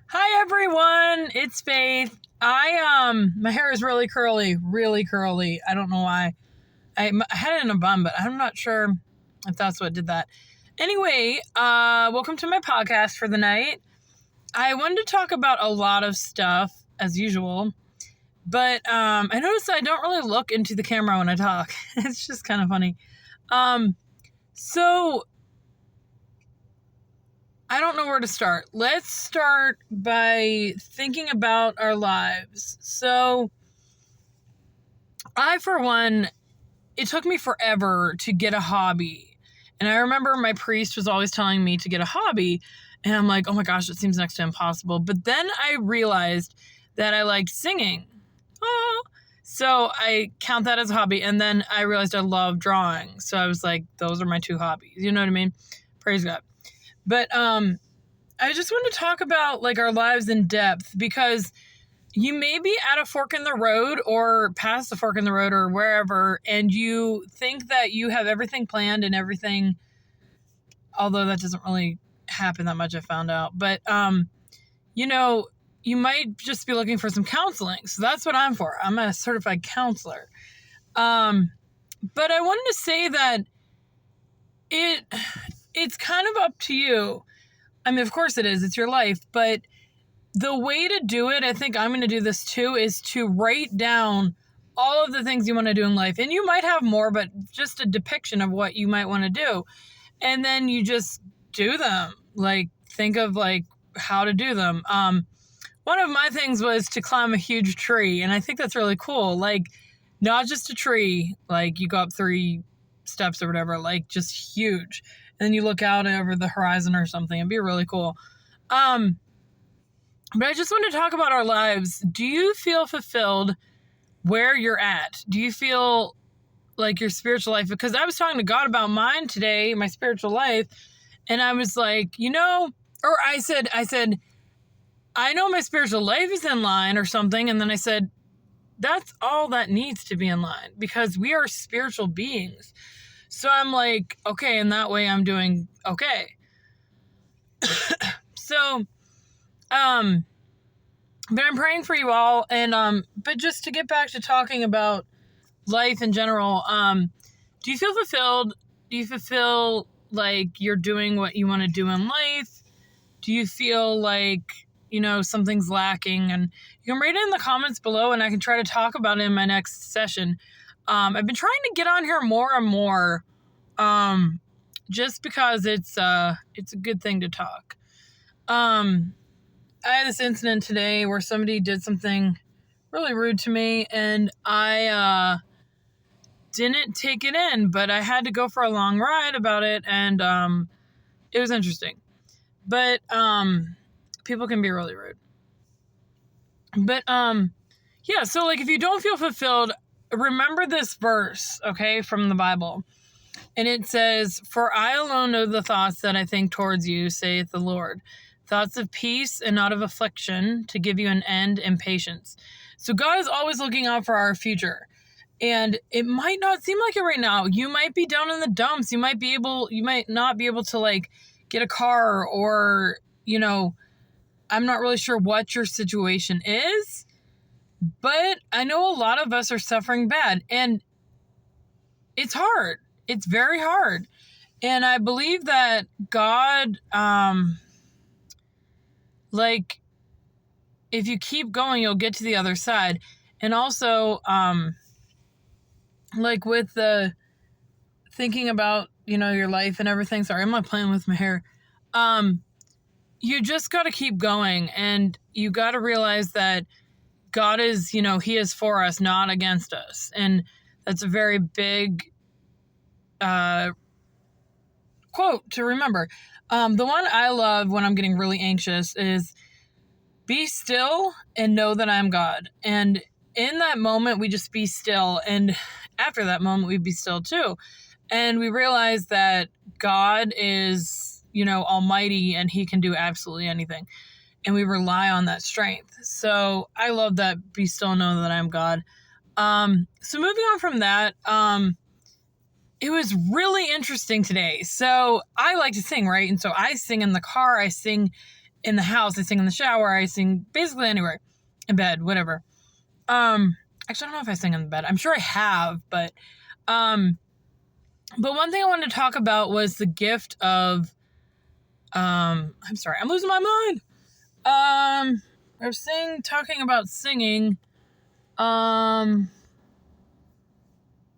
Hi everyone, it's Faith. My hair is really curly, really curly. I don't know why. I had it in a bun, but I'm not sure if that's what did that. Anyway, welcome to my podcast for the night. I wanted to talk about a lot of stuff as usual, but I noticed I don't really look into the camera when I talk. It's just kind of funny. So I don't know where to start. Let's start by thinking about our lives. So, for one, it took me forever to get a hobby. And I remember my priest was always telling me to get a hobby. And I'm like, oh my gosh, it seems next to impossible. But then I realized that I liked singing. Oh. So I count that as a hobby. And then I realized I love drawing. So I was like, those are my two hobbies. You know what I mean? Praise God. But I just want to talk about like our lives in depth because you may be at a fork in the road or past the fork in the road or wherever, and you think that you have everything planned and everything, although that doesn't really happen that much, I found out. But, you might just be looking for some counseling. So that's what I'm for. I'm a certified counselor. But I wanted to say that it's kind of up to you. I mean, of course it is. It's your life. But the way to do it, I think I'm going to do this too, is to write down all of the things you want to do in life. And you might have more, but just a depiction of what you might want to do. And then you just do them. Like, think of like how to do them. One of my things was to climb a huge tree. And I think that's really cool. Like, not just a tree, like you go up 3 steps or whatever, like just huge. And then you look out over the horizon or something. It'd be really cool. But I just want to talk about our lives. Do you feel fulfilled where you're at? Do you feel like your spiritual life? Because I was talking to God about mine today, my spiritual life, and I was like, I said, I know my spiritual life is in line or something. And then I said, that's all that needs to be in line because we are spiritual beings. So I'm like, okay, in that way I'm doing okay. So, but I'm praying for you all. And, but just to get back to talking about life in general, do you feel fulfilled? Do you feel like you're doing what you want to do in life? Do you feel like, something's lacking? And you can write it in the comments below and I can try to talk about it in my next session. I've been trying to get on here more and more, just because it's a good thing to talk. I had this incident today where somebody did something really rude to me and I, didn't take it in, but I had to go for a long ride about it, and it was interesting. But people can be really rude. But yeah, so like if you don't feel fulfilled, remember this verse, okay, from the Bible. And it says, "For I alone know the thoughts that I think towards you, saith the Lord, thoughts of peace and not of affliction, to give you an end in patience." So God is always looking out for our future. And it might not seem like it right now. You might be down in the dumps. You might not be able to like get a car or, I'm not really sure what your situation is, but I know a lot of us are suffering bad and it's hard. It's very hard. And I believe that God, if you keep going, you'll get to the other side. And also, like with the thinking about, your life and everything. Sorry, I'm not playing with my hair. You just got to keep going and you got to realize that God is, he is for us, not against us. And that's a very big, quote to remember. The one I love when I'm getting really anxious is, "Be still and know that I'm God." And in that moment, we just be still. And after that moment, we be still too. And we realize that God is, almighty and he can do absolutely anything. And we rely on that strength. So I love that, "Be still and know that I'm God." So moving on from that, it was really interesting today. So I like to sing, right? And so I sing in the car, I sing in the house. I sing in the shower. I sing basically anywhere. In bed, whatever. Actually, I don't know if I sing in the bed. I'm sure I have, but one thing I wanted to talk about was the gift of, I'm sorry, I'm losing my mind. I was talking about singing.